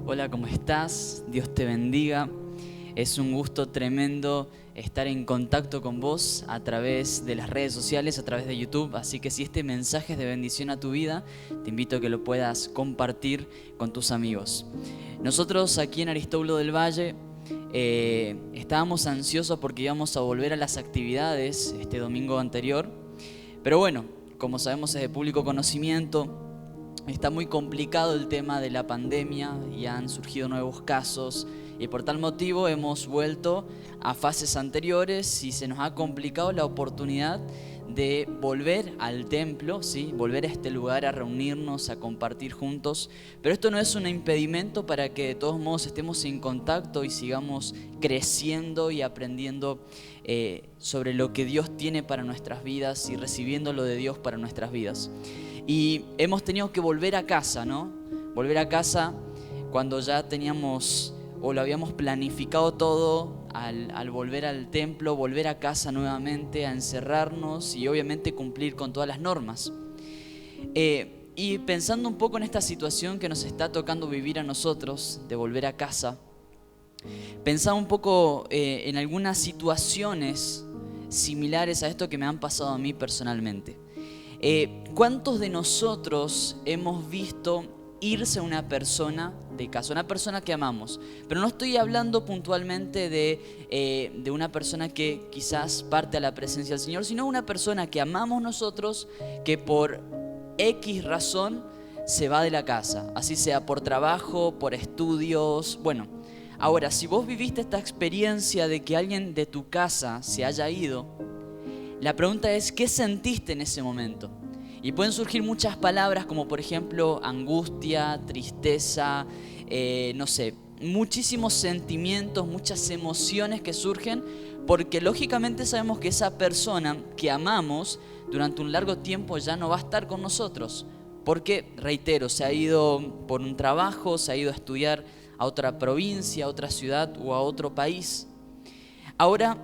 Hola, ¿cómo estás? Dios te bendiga. Es un gusto tremendo estar en contacto con vos a través de las redes sociales, a través de YouTube. Así que si este mensaje es de bendición a tu vida, te invito a que lo puedas compartir con tus amigos. Nosotros aquí en Aristóbulo del Valle estábamos ansiosos porque íbamos a volver a las actividades este domingo anterior. Pero bueno, como sabemos es de público conocimiento, está muy complicado el tema de la pandemia y han surgido nuevos casos y por tal motivo hemos vuelto a fases anteriores y se nos ha complicado la oportunidad de volver al templo, ¿sí? Volver a este lugar a reunirnos, a compartir juntos. Pero esto no es un impedimento para que de todos modos estemos en contacto y sigamos creciendo y aprendiendo sobre lo que Dios tiene para nuestras vidas y recibiendo lo de Dios para nuestras vidas. Y hemos tenido que volver a casa, ¿no? Volver a casa cuando ya teníamos o lo habíamos planificado todo al volver al templo, volver a casa nuevamente, a encerrarnos y obviamente cumplir con todas las normas. Y pensando un poco en esta situación que nos está tocando vivir a nosotros, de volver a casa, pensaba un poco en algunas situaciones similares a esto que me han pasado a mí personalmente. ¿Cuántos de nosotros hemos visto irse una persona de casa, una persona que amamos? Pero no estoy hablando puntualmente de una persona que quizás parte a la presencia del Señor, sino una persona que amamos nosotros, que por X razón se va de la casa, así sea por trabajo, por estudios. Bueno, ahora, si vos viviste esta experiencia de que alguien de tu casa se haya ido, la pregunta es, ¿qué sentiste en ese momento? Y pueden surgir muchas palabras como por ejemplo angustia, tristeza, no sé, muchísimos sentimientos, muchas emociones que surgen porque lógicamente sabemos que esa persona que amamos durante un largo tiempo ya no va a estar con nosotros. Porque, reitero, se ha ido por un trabajo, se ha ido a estudiar a otra provincia, a otra ciudad o a otro país. Ahora,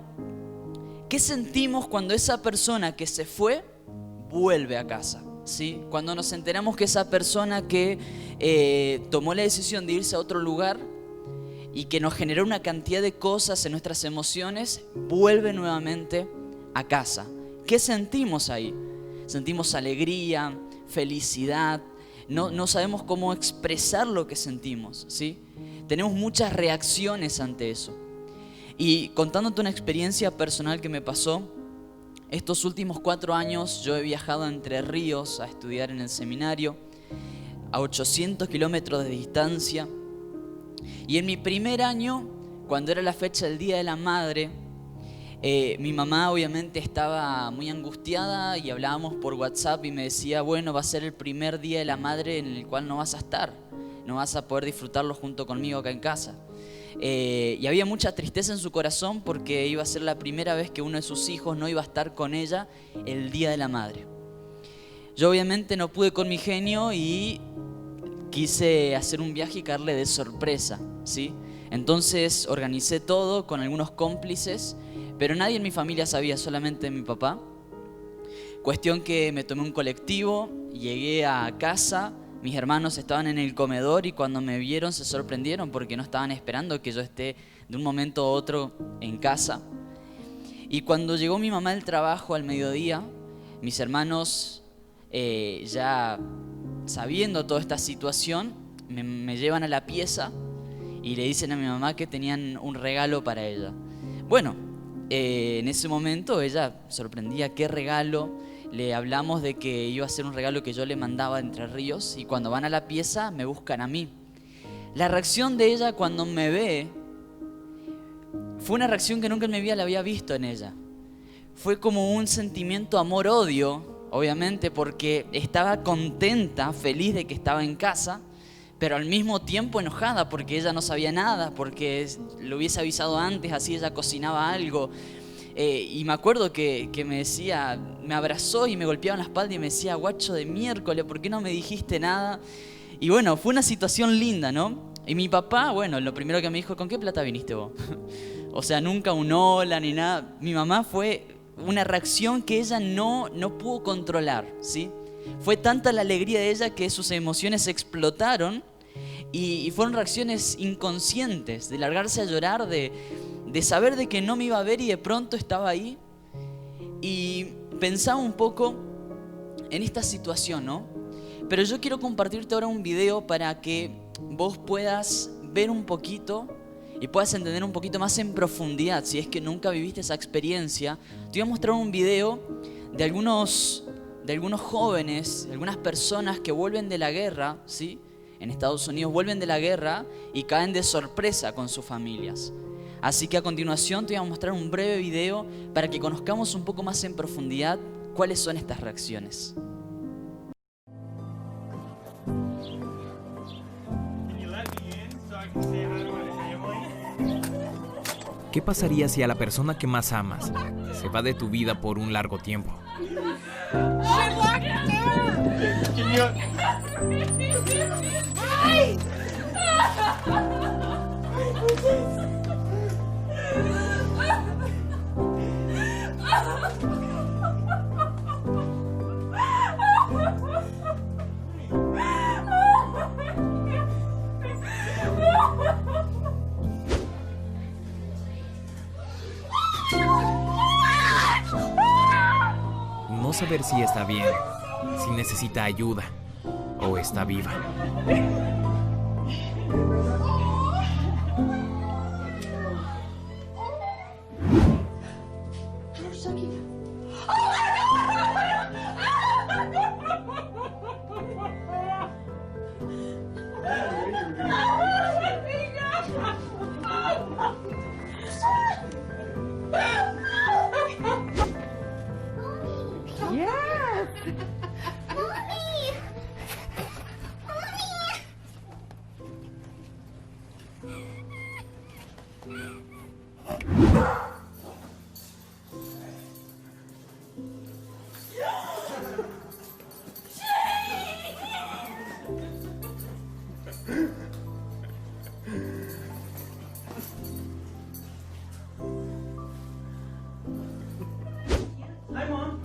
¿qué sentimos cuando esa persona que se fue vuelve a casa? ¿Sí? Cuando nos enteramos que esa persona que tomó la decisión de irse a otro lugar y que nos generó una cantidad de cosas en nuestras emociones, vuelve nuevamente a casa. ¿Qué sentimos ahí? Sentimos alegría, felicidad, no sabemos cómo expresar lo que sentimos, ¿sí? Tenemos muchas reacciones ante eso. Y contándote una experiencia personal que me pasó, estos últimos 4 años yo he viajado a Entre Ríos a estudiar en el seminario, a 800 kilómetros de distancia. Y en mi primer año, cuando era la fecha del Día de la Madre, mi mamá obviamente estaba muy angustiada y hablábamos por WhatsApp y me decía, bueno, va a ser el primer Día de la Madre en el cual no vas a estar, no vas a poder disfrutarlo junto conmigo acá en casa. Y había mucha tristeza en su corazón porque iba a ser la primera vez que uno de sus hijos no iba a estar con ella el Día de la Madre. Yo obviamente no pude con mi genio y quise hacer un viaje y caerle de sorpresa, ¿sí? Entonces organicé todo con algunos cómplices, pero nadie en mi familia sabía, solamente mi papá. Cuestión que me tomé un colectivo, llegué a casa. Mis hermanos estaban en el comedor y cuando me vieron se sorprendieron porque no estaban esperando que yo esté de un momento a otro en casa. Y cuando llegó mi mamá del trabajo al mediodía, mis hermanos ya sabiendo toda esta situación, me llevan a la pieza y le dicen a mi mamá que tenían un regalo para ella. Bueno, en ese momento ella sorprendía, ¿qué regalo? Le hablamos de que iba a ser un regalo que yo le mandaba de Entre Ríos y cuando van a la pieza me buscan a mí. La reacción de ella cuando me ve fue una reacción que nunca en mi vida la había visto en ella. Fue como un sentimiento amor-odio, obviamente, porque estaba contenta, feliz de que estaba en casa, pero al mismo tiempo enojada porque ella no sabía nada, porque lo hubiese avisado antes, así ella cocinaba algo. Y me acuerdo que me decía, me abrazó y me golpeaba en la espalda y me decía, guacho de miércoles, ¿por qué no me dijiste nada? Y bueno, fue una situación linda, ¿no? Y mi papá, bueno, lo primero que me dijo, ¿con qué plata viniste vos? O sea, nunca un hola ni nada. Mi mamá fue una reacción que ella no pudo controlar, ¿sí? Fue tanta la alegría de ella que sus emociones explotaron Y fueron reacciones inconscientes, de largarse a llorar, de saber de que no me iba a ver y de pronto estaba ahí. Y pensaba un poco en esta situación, ¿no? Pero yo quiero compartirte ahora un video para que vos puedas ver un poquito y puedas entender un poquito más en profundidad. Si es que nunca viviste esa experiencia, te voy a mostrar un video de algunos jóvenes, de algunas personas que vuelven de la guerra, ¿sí? En Estados Unidos vuelven de la guerra y caen de sorpresa con sus familias. Así que a continuación te voy a mostrar un breve video para que conozcamos un poco más en profundidad cuáles son estas reacciones. ¿Qué pasaría si a la persona que más amas se va de tu vida por un largo tiempo? No saber si está bien, si necesita ayuda o está viva. Hi, Mom.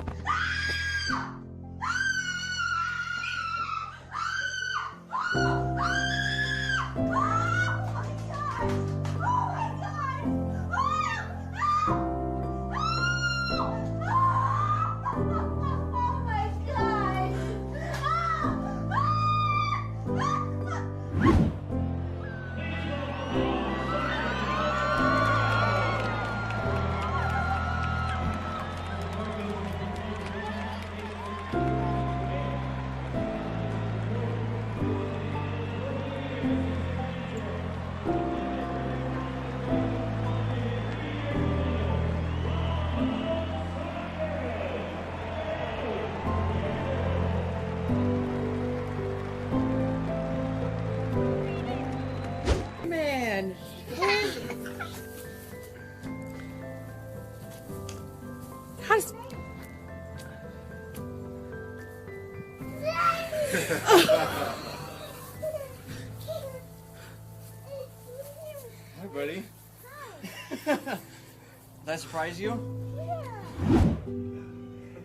Man. How's... Hi, buddy. Did I surprise you? I'm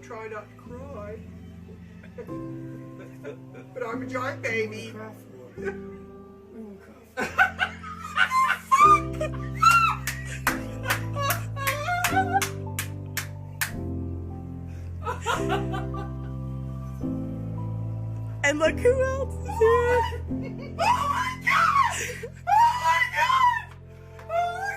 trying not to cry. But I'm a giant baby. And look who else is here. Oh my god! Oh my god! Oh my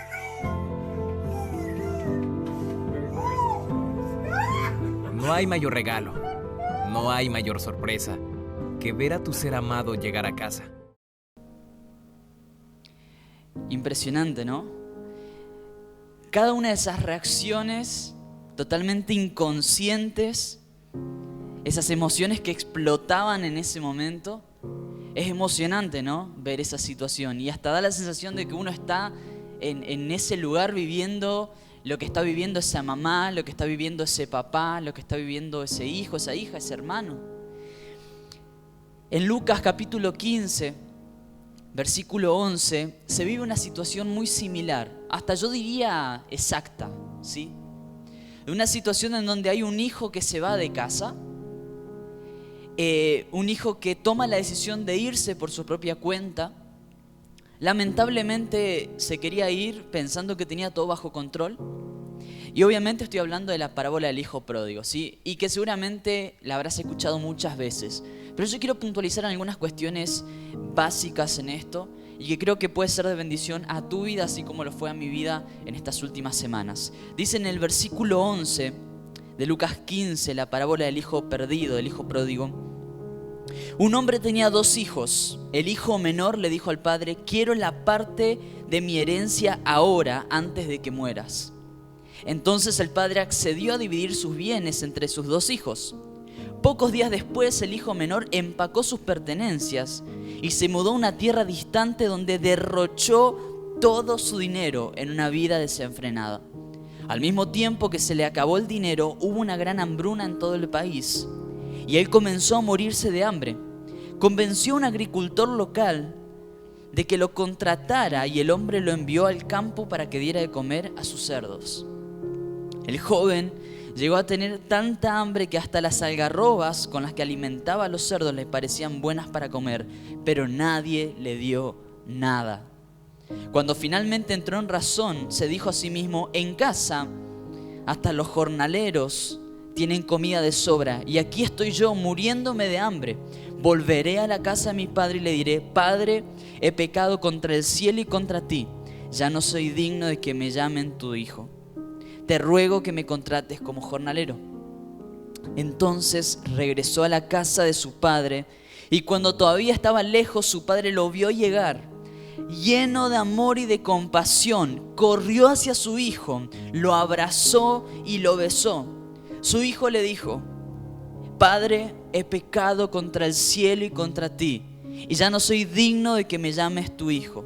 god! No hay mayor regalo, no hay mayor sorpresa que ver a tu ser amado llegar a casa. Impresionante, ¿no? Cada una de esas reacciones totalmente inconscientes, esas emociones que explotaban en ese momento, es emocionante, ¿no? Ver esa situación y hasta da la sensación de que uno está en ese lugar viviendo lo que está viviendo esa mamá, lo que está viviendo ese papá, lo que está viviendo ese hijo, esa hija, ese hermano. En Lucas capítulo 15, versículo 11, se vive una situación muy similar, hasta yo diría exacta, ¿sí? Una situación en donde hay un hijo que se va de casa, un hijo que toma la decisión de irse por su propia cuenta, lamentablemente se quería ir pensando que tenía todo bajo control. Y obviamente estoy hablando de la parábola del hijo pródigo, ¿sí? Y que seguramente la habrás escuchado muchas veces. Pero yo quiero puntualizar algunas cuestiones básicas en esto y que creo que puede ser de bendición a tu vida, así como lo fue a mi vida en estas últimas semanas. Dice en el versículo 11 de Lucas 15, la parábola del hijo perdido, del hijo pródigo. Un hombre tenía 2 hijos. El hijo menor le dijo al padre: quiero la parte de mi herencia ahora, antes de que mueras. Entonces el padre accedió a dividir sus bienes entre sus 2 hijos. Pocos días después, el hijo menor empacó sus pertenencias y se mudó a una tierra distante donde derrochó todo su dinero en una vida desenfrenada. Al mismo tiempo que se le acabó el dinero, hubo una gran hambruna en todo el país y él comenzó a morirse de hambre. Convenció a un agricultor local de que lo contratara y el hombre lo envió al campo para que diera de comer a sus cerdos. El joven llegó a tener tanta hambre que hasta las algarrobas con las que alimentaba a los cerdos le parecían buenas para comer, pero nadie le dio nada. Cuando finalmente entró en razón, se dijo a sí mismo: en casa hasta los jornaleros tienen comida de sobra y aquí estoy yo muriéndome de hambre. Volveré a la casa de mi padre y le diré: Padre, he pecado contra el cielo y contra ti. Ya no soy digno de que me llamen tu hijo. Te ruego que me contrates como jornalero. Entonces regresó a la casa de su padre y cuando todavía estaba lejos, su padre lo vio llegar. Lleno de amor y de compasión, corrió hacia su hijo, lo abrazó y lo besó. Su hijo le dijo: Padre, he pecado contra el cielo y contra ti, y ya no soy digno de que me llames tu hijo.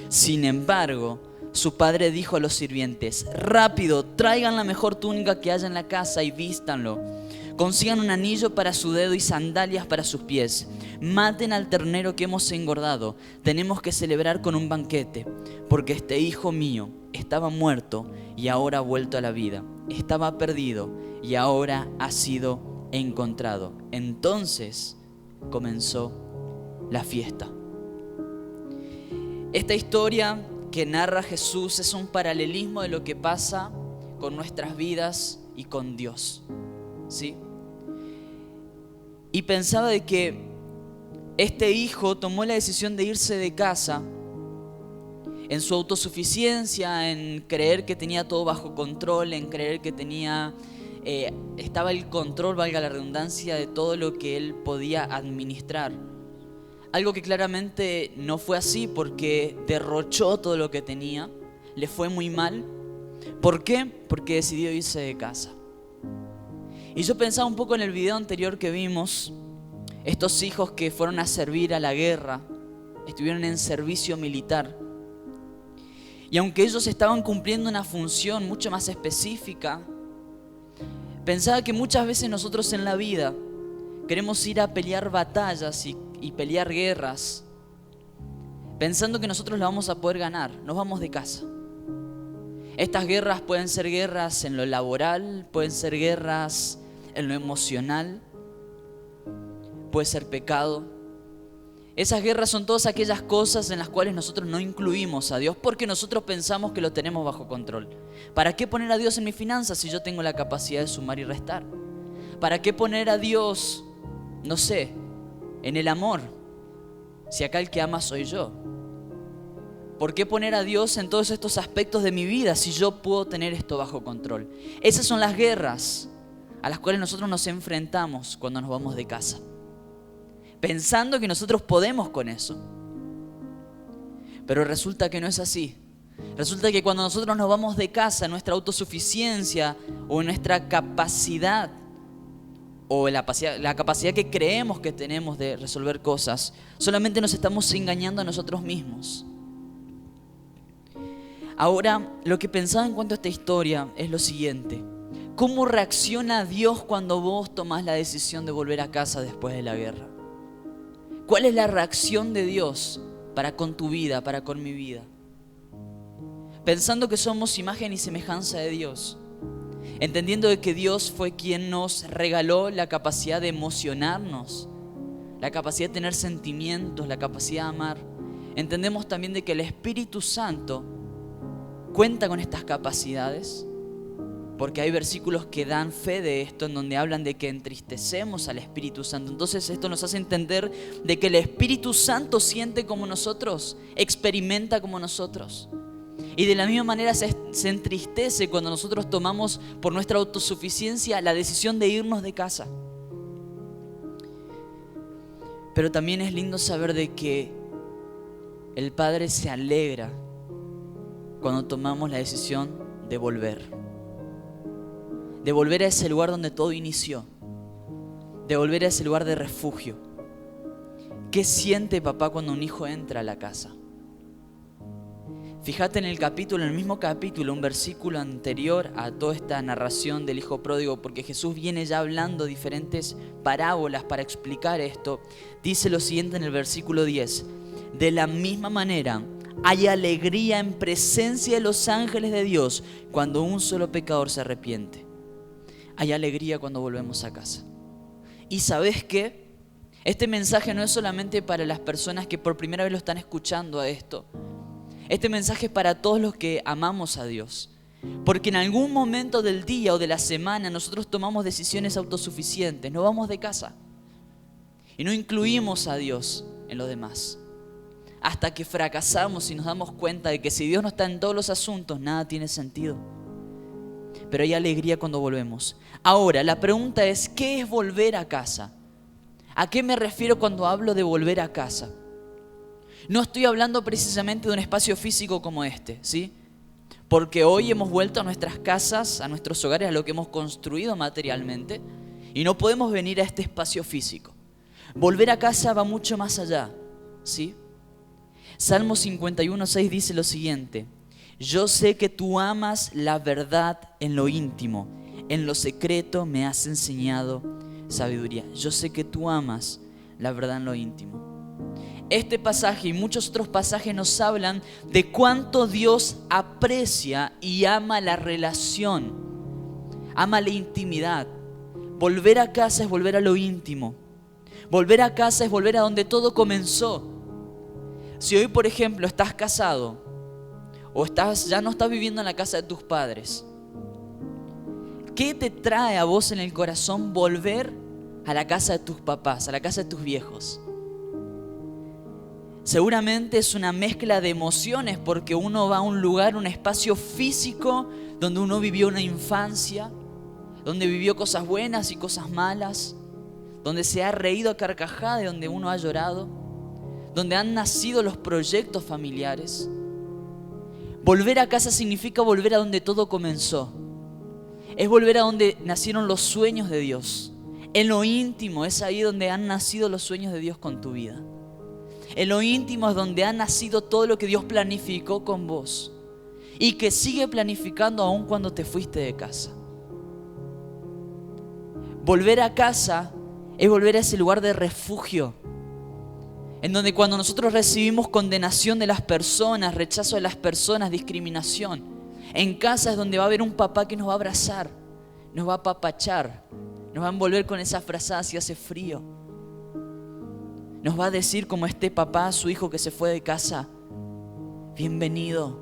Sin embargo, su padre dijo a los sirvientes: rápido, traigan la mejor túnica que haya en la casa y vístanlo. Consigan un anillo para su dedo y sandalias para sus pies. Maten al ternero que hemos engordado. Tenemos que celebrar con un banquete, porque este hijo mío estaba muerto y ahora ha vuelto a la vida. Estaba perdido y ahora ha sido encontrado. Entonces comenzó la fiesta. Esta historia que narra Jesús es un paralelismo de lo que pasa con nuestras vidas y con Dios, ¿sí? Y pensaba de que este hijo tomó la decisión de irse de casa en su autosuficiencia, en creer que tenía todo bajo control, en creer que estaba el control, valga la redundancia, de todo lo que él podía administrar. Algo que claramente no fue así, porque derrochó todo lo que tenía, le fue muy mal. ¿Por qué? Porque decidió irse de casa. Y yo pensaba un poco en el video anterior que vimos, estos hijos que fueron a servir a la guerra, estuvieron en servicio militar. Y aunque ellos estaban cumpliendo una función mucho más específica, pensaba que muchas veces nosotros en la vida queremos ir a pelear batallas y pelear guerras pensando que nosotros la vamos a poder ganar. Nos vamos de casa. Estas guerras pueden ser guerras en lo laboral, pueden ser guerras en lo emocional, puede ser pecado. Esas guerras son todas aquellas cosas en las cuales nosotros no incluimos a Dios porque nosotros pensamos que lo tenemos bajo control. ¿Para qué poner a Dios en mis finanzas si yo tengo la capacidad de sumar y restar? ¿Para qué poner a Dios, no sé, en el amor si acá el que ama soy yo? ¿Por qué poner a Dios en todos estos aspectos de mi vida si yo puedo tener esto bajo control? Esas son las guerras a las cuales nosotros nos enfrentamos cuando nos vamos de casa, pensando que nosotros podemos con eso. Pero resulta que no es así. Resulta que cuando nosotros nos vamos de casa, nuestra autosuficiencia o nuestra capacidad o la capacidad que creemos que tenemos de resolver cosas, solamente nos estamos engañando a nosotros mismos. Ahora, lo que pensaba en cuanto a esta historia es lo siguiente: ¿cómo reacciona Dios cuando vos tomás la decisión de volver a casa después de la guerra? ¿Cuál es la reacción de Dios para con tu vida, para con mi vida? Pensando que somos imagen y semejanza de Dios, entendiendo de que Dios fue quien nos regaló la capacidad de emocionarnos, la capacidad de tener sentimientos, la capacidad de amar. entendemos también de que el Espíritu Santo cuenta con estas capacidades, porque hay versículos que dan fe de esto, en donde hablan de que entristecemos al Espíritu Santo. Entonces esto nos hace entender de que el Espíritu Santo siente como nosotros, experimenta como nosotros. Y de la misma manera se entristece cuando nosotros tomamos por nuestra autosuficiencia la decisión de irnos de casa. Pero también es lindo saber de que el Padre se alegra cuando tomamos la decisión de volver. De volver a ese lugar donde todo inició. De volver a ese lugar de refugio. ¿Qué siente papá cuando un hijo entra a la casa? Fíjate en el mismo capítulo, un versículo anterior a toda esta narración del hijo pródigo, porque Jesús viene ya hablando diferentes parábolas para explicar esto. Dice lo siguiente en el versículo 10. De la misma manera, hay alegría en presencia de los ángeles de Dios cuando un solo pecador se arrepiente. Hay alegría cuando volvemos a casa. ¿Y sabes qué? Este mensaje no es solamente para las personas que por primera vez lo están escuchando a esto. Este mensaje es para todos los que amamos a Dios. Porque en algún momento del día o de la semana nosotros tomamos decisiones autosuficientes, nos vamos de casa y no incluimos a Dios en lo demás. Hasta que fracasamos y nos damos cuenta de que si Dios no está en todos los asuntos, nada tiene sentido. Pero hay alegría cuando volvemos. Ahora, la pregunta es, ¿qué es volver a casa? ¿A qué me refiero cuando hablo de volver a casa? No estoy hablando precisamente de un espacio físico como este, ¿sí? Porque hoy hemos vuelto a nuestras casas, a nuestros hogares, a lo que hemos construido materialmente, y no podemos venir a este espacio físico. Volver a casa va mucho más allá, ¿sí? Salmo 51:6 dice lo siguiente: yo sé que tú amas la verdad en lo íntimo, en lo secreto me has enseñado sabiduría. Yo sé que tú amas la verdad en lo íntimo. Este pasaje y muchos otros pasajes nos hablan de cuánto Dios aprecia y ama la relación, ama la intimidad. Volver a casa es volver a lo íntimo. Volver a casa es volver a donde todo comenzó. Si hoy, por ejemplo, estás casado o ya no estás viviendo en la casa de tus padres, ¿qué te trae a vos en el corazón volver a la casa de tus papás, a la casa de tus viejos? Seguramente es una mezcla de emociones porque uno va a un lugar, un espacio físico donde uno vivió una infancia, donde vivió cosas buenas y cosas malas, donde se ha reído a carcajadas, donde uno ha llorado, donde han nacido los proyectos familiares. Volver a casa significa volver a donde todo comenzó. Es volver a donde nacieron los sueños de Dios. En lo íntimo es ahí donde han nacido los sueños de Dios con tu vida. En lo íntimo es donde ha nacido todo lo que Dios planificó con vos y que sigue planificando aún cuando te fuiste de casa. Volver a casa es volver a ese lugar de refugio, en donde cuando nosotros recibimos condenación de las personas, rechazo de las personas, discriminación, en casa es donde va a haber un papá que nos va a abrazar, nos va a apapachar, nos va a envolver con esa frazada si hace frío. Nos va a decir como este papá a su hijo que se fue de casa: bienvenido,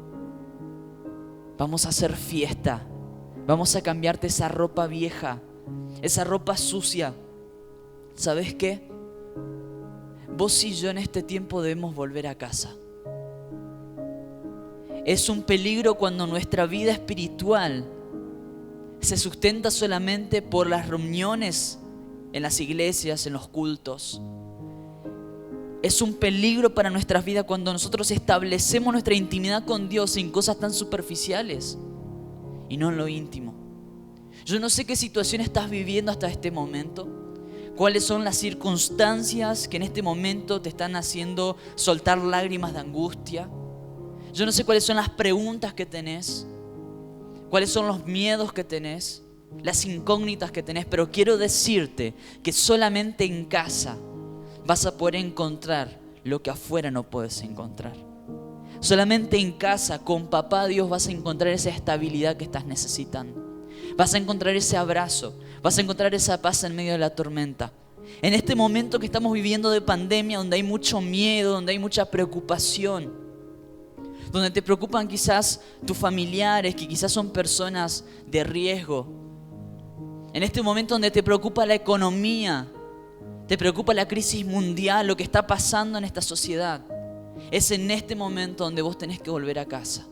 vamos a hacer fiesta, vamos a cambiarte esa ropa vieja, esa ropa sucia. ¿Sabes qué? Vos y yo en este tiempo debemos volver a casa. Es un peligro cuando nuestra vida espiritual se sustenta solamente por las reuniones en las iglesias, en los cultos. Es un peligro para nuestras vidas cuando nosotros establecemos nuestra intimidad con Dios en cosas tan superficiales y no en lo íntimo. Yo no sé qué situación estás viviendo hasta este momento, cuáles son las circunstancias que en este momento te están haciendo soltar lágrimas de angustia. Yo no sé cuáles son las preguntas que tenés, cuáles son los miedos que tenés, las incógnitas que tenés, pero quiero decirte que solamente en casa vas a poder encontrar lo que afuera no puedes encontrar. Solamente en casa, con papá Dios, vas a encontrar esa estabilidad que estás necesitando. Vas a encontrar ese abrazo, vas a encontrar esa paz en medio de la tormenta. En este momento que estamos viviendo de pandemia, donde hay mucho miedo, donde hay mucha preocupación, donde te preocupan quizás tus familiares, que quizás son personas de riesgo. En este momento donde te preocupa la economía, te preocupa la crisis mundial, lo que está pasando en esta sociedad. Es en este momento donde vos tenés que volver a casa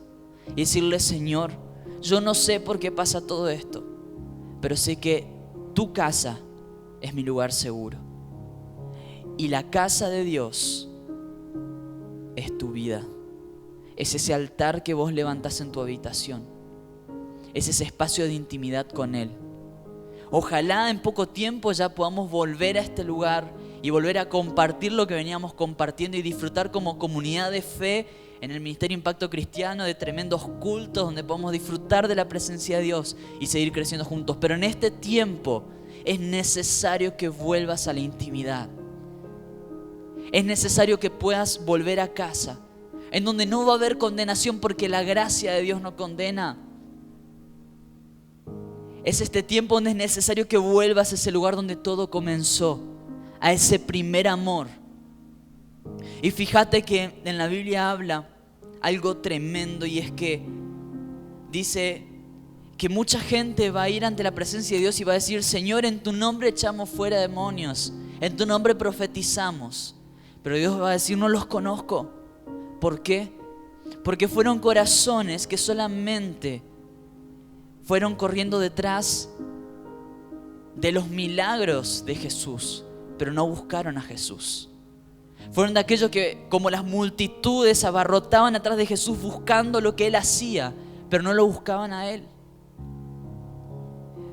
y decirle: Señor, yo no sé por qué pasa todo esto, pero sé que tu casa es mi lugar seguro. Y la casa de Dios es tu vida. Es ese altar que vos levantás en tu habitación. Es ese espacio de intimidad con Él. Ojalá en poco tiempo ya podamos volver a este lugar y volver a compartir lo que veníamos compartiendo y disfrutar como comunidad de fe en el Ministerio Impacto Cristiano, de tremendos cultos donde podamos disfrutar de la presencia de Dios y seguir creciendo juntos. Pero en este tiempo es necesario que vuelvas a la intimidad. Es necesario que puedas volver a casa, en donde no va a haber condenación porque la gracia de Dios no condena. Es este tiempo donde es necesario que vuelvas a ese lugar donde todo comenzó, a ese primer amor. Y fíjate que en la Biblia habla algo tremendo, y es que dice que mucha gente va a ir ante la presencia de Dios y va a decir: Señor, en tu nombre echamos fuera demonios, en tu nombre profetizamos. Pero Dios va a decir: no los conozco. ¿Por qué? Porque fueron corazones que solamente fueron corriendo detrás de los milagros de Jesús, pero no buscaron a Jesús. Fueron de aquellos que, como las multitudes, abarrotaban atrás de Jesús buscando lo que Él hacía, pero no lo buscaban a Él.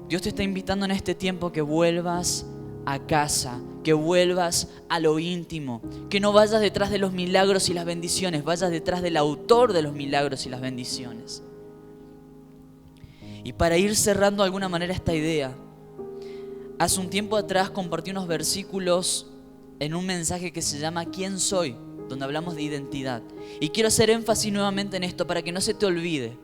Dios te está invitando en este tiempo que vuelvas a casa, que vuelvas a lo íntimo, que no vayas detrás de los milagros y las bendiciones, vayas detrás del autor de los milagros y las bendiciones. Y para ir cerrando de alguna manera esta idea, hace un tiempo atrás compartí unos versículos en un mensaje que se llama ¿Quién soy?, donde hablamos de identidad. Y quiero hacer énfasis nuevamente en esto para que no se te olvide.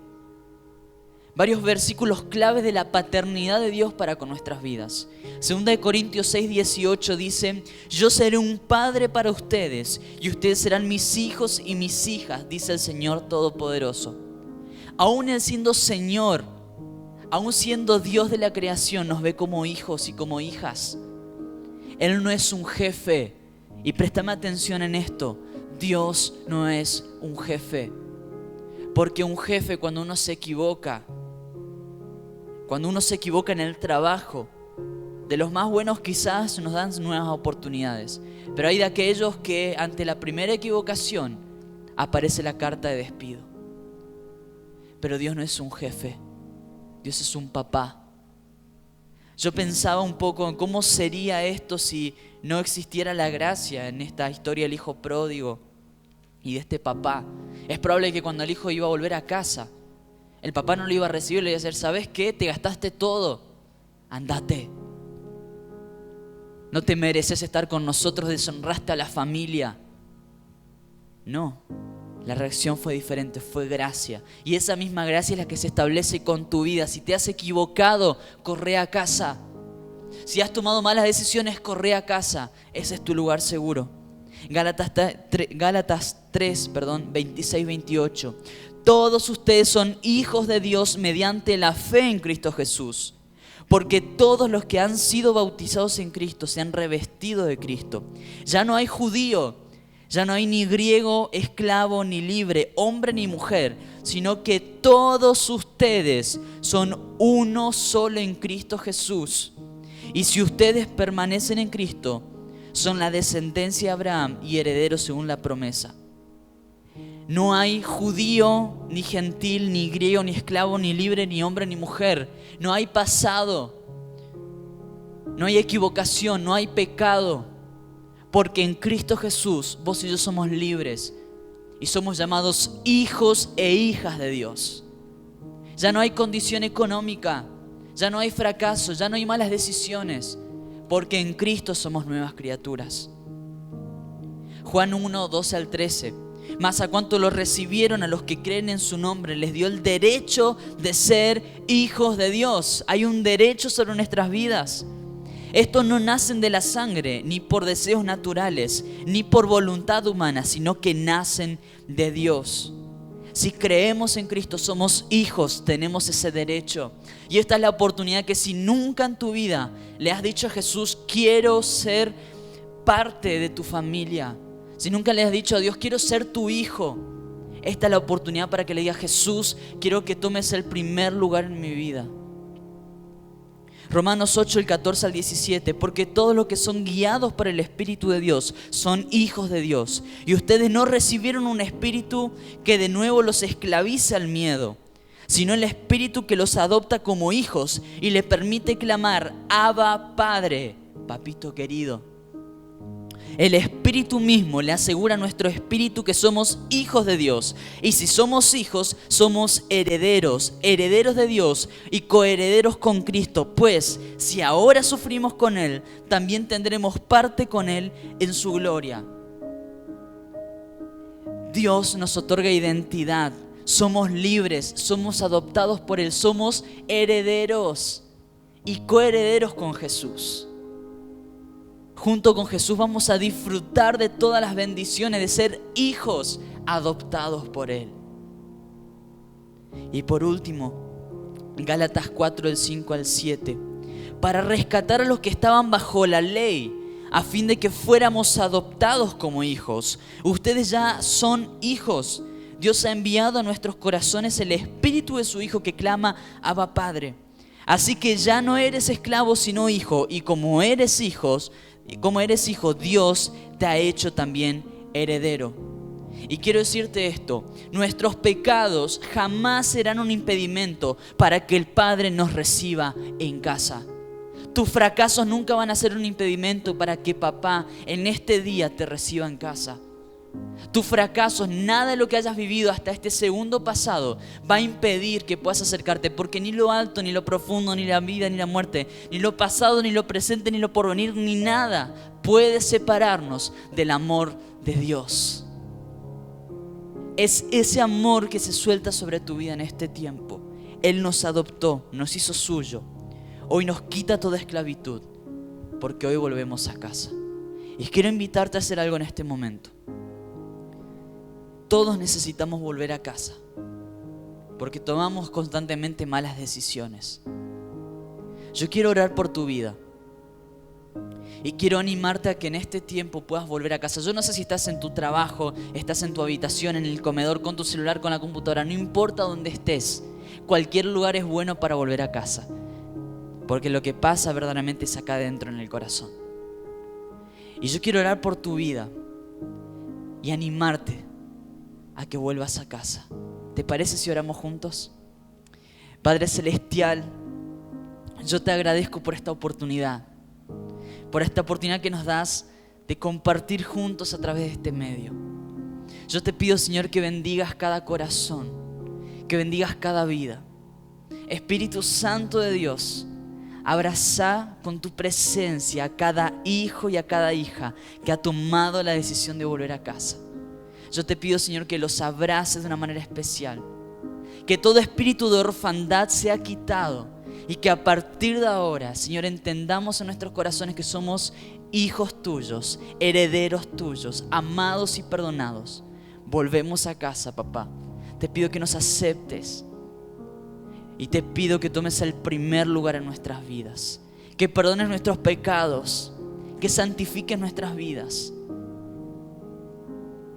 Varios versículos claves de la paternidad de Dios para con nuestras vidas. 2 Corintios 6:18 dice: yo seré un padre para ustedes y ustedes serán mis hijos y mis hijas, dice el Señor Todopoderoso. Aún Él siendo Señor, aún siendo Dios de la creación, nos ve como hijos y como hijas. Él no es un jefe. Y préstame atención en esto: Dios no es un jefe. Porque un jefe, cuando uno se equivoca en el trabajo, de los más buenos quizás nos dan nuevas oportunidades. Pero hay de aquellos que ante la primera equivocación aparece la carta de despido. Pero Dios no es un jefe. Dios es un papá. Yo pensaba un poco en cómo sería esto si no existiera la gracia en esta historia del hijo pródigo y de este papá. Es probable que cuando el hijo iba a volver a casa, el papá no lo iba a recibir, le iba a decir: ¿sabes qué? Te gastaste todo, andate. No te mereces estar con nosotros, deshonraste a la familia. No. La reacción fue diferente, fue gracia. Y esa misma gracia es la que se establece con tu vida. Si te has equivocado, corre a casa. Si has tomado malas decisiones, corre a casa. Ese es tu lugar seguro. Gálatas 3, 26, 28. Todos ustedes son hijos de Dios mediante la fe en Cristo Jesús. Porque todos los que han sido bautizados en Cristo se han revestido de Cristo. Ya no hay judío, ya no hay ni griego, esclavo, ni libre, hombre ni mujer, sino que todos ustedes son uno solo en Cristo Jesús. Y si ustedes permanecen en Cristo, son la descendencia de Abraham y herederos según la promesa. No hay judío, ni gentil, ni griego, ni esclavo, ni libre, ni hombre, ni mujer. No hay pasado, no hay equivocación, no hay pecado. Porque en Cristo Jesús, vos y yo somos libres y somos llamados hijos e hijas de Dios. Ya no hay condición económica, ya no hay fracaso, ya no hay malas decisiones, porque en Cristo somos nuevas criaturas. Juan 1, 12 al 13. Mas a cuanto lo recibieron, a los que creen en su nombre, les dio el derecho de ser hijos de Dios. Hay un derecho sobre nuestras vidas. Estos no nacen de la sangre, ni por deseos naturales, ni por voluntad humana, sino que nacen de Dios. Si creemos en Cristo, somos hijos, tenemos ese derecho. Y esta es la oportunidad que si nunca en tu vida le has dicho a Jesús, quiero ser parte de tu familia. Si nunca le has dicho a Dios, quiero ser tu hijo. Esta es la oportunidad para que le digas, Jesús, quiero que tomes el primer lugar en mi vida. Romanos 8, el 14 al 17, porque todos los que son guiados por el Espíritu de Dios son hijos de Dios. Y ustedes no recibieron un espíritu que de nuevo los esclavice al miedo, sino el Espíritu que los adopta como hijos y les permite clamar, Abba, Padre, papito querido. El Espíritu mismo le asegura a nuestro espíritu que somos hijos de Dios. Y si somos hijos, somos herederos, herederos de Dios y coherederos con Cristo. Pues si ahora sufrimos con Él, también tendremos parte con Él en su gloria. Dios nos otorga identidad. Somos libres, somos adoptados por Él, somos herederos y coherederos con Jesús. Junto con Jesús vamos a disfrutar de todas las bendiciones de ser hijos adoptados por Él. Y por último, Gálatas 4, del 5 al 7. Para rescatar a los que estaban bajo la ley, a fin de que fuéramos adoptados como hijos. Ustedes ya son hijos. Dios ha enviado a nuestros corazones el Espíritu de su Hijo que clama, Abba, Padre. Así que ya no eres esclavo sino hijo, y como eres hijo, Dios te ha hecho también heredero. Y quiero decirte esto, nuestros pecados jamás serán un impedimento para que el Padre nos reciba en casa. Tus fracasos nunca van a ser un impedimento para que papá en este día te reciba en casa. Tus fracasos, nada de lo que hayas vivido hasta este segundo pasado va a impedir que puedas acercarte, porque ni lo alto, ni lo profundo, ni la vida, ni la muerte, ni lo pasado, ni lo presente, ni lo porvenir, ni nada puede separarnos del amor de Dios. Es ese amor que se suelta sobre tu vida en este tiempo. Él nos adoptó, nos hizo suyo. Hoy nos quita toda esclavitud, porque hoy volvemos a casa. Y quiero invitarte a hacer algo en este momento. Todos necesitamos volver a casa, porque tomamos constantemente malas decisiones. Yo quiero orar por tu vida y quiero animarte a que en este tiempo puedas volver a casa. Yo no sé si estás en tu trabajo, estás en tu habitación, en el comedor, con tu celular, con la computadora. No importa dónde estés, cualquier lugar es bueno para volver a casa, porque lo que pasa verdaderamente es acá adentro en el corazón. Y yo quiero orar por tu vida y animarte a que vuelvas a casa. ¿Te parece si oramos juntos? Padre Celestial, yo te agradezco por esta oportunidad que nos das de compartir juntos a través de este medio. Yo te pido, Señor, que bendigas cada corazón, que bendigas cada vida. Espíritu Santo de Dios, abraza con tu presencia a cada hijo y a cada hija que ha tomado la decisión de volver a casa. Yo te pido, Señor, que los abraces de una manera especial. Que todo espíritu de orfandad sea quitado. Y que a partir de ahora, Señor, entendamos en nuestros corazones que somos hijos tuyos, herederos tuyos, amados y perdonados. Volvemos a casa, papá. Te pido que nos aceptes. Y te pido que tomes el primer lugar en nuestras vidas. Que perdones nuestros pecados. Que santifiques nuestras vidas.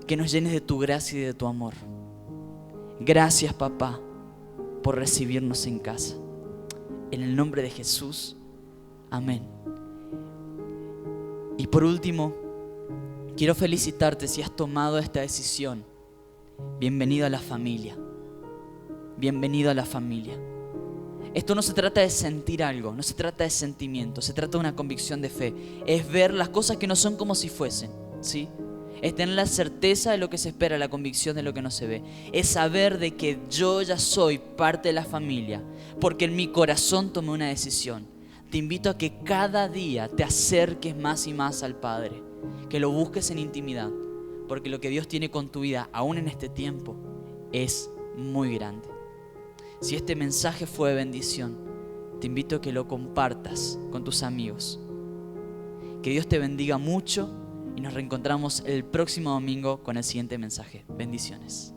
Que nos llenes de tu gracia y de tu amor. Gracias, papá, por recibirnos en casa. En el nombre de Jesús, amén. Y por último, quiero felicitarte si has tomado esta decisión. Bienvenido a la familia. Bienvenido a la familia. Esto no se trata de sentir algo, no se trata de sentimiento, se trata de una convicción de fe. Es ver las cosas que no son como si fuesen, ¿sí? Es tener la certeza de lo que se espera, la convicción de lo que no se ve. Es saber de que yo ya soy parte de la familia, porque en mi corazón tomé una decisión. Te invito a que cada día te acerques más y más al Padre, que lo busques en intimidad, porque lo que Dios tiene con tu vida, aún en este tiempo, es muy grande. Si este mensaje fue de bendición, te invito a que lo compartas con tus amigos, Que Dios te bendiga mucho y nos reencontramos el próximo domingo con el siguiente mensaje. Bendiciones.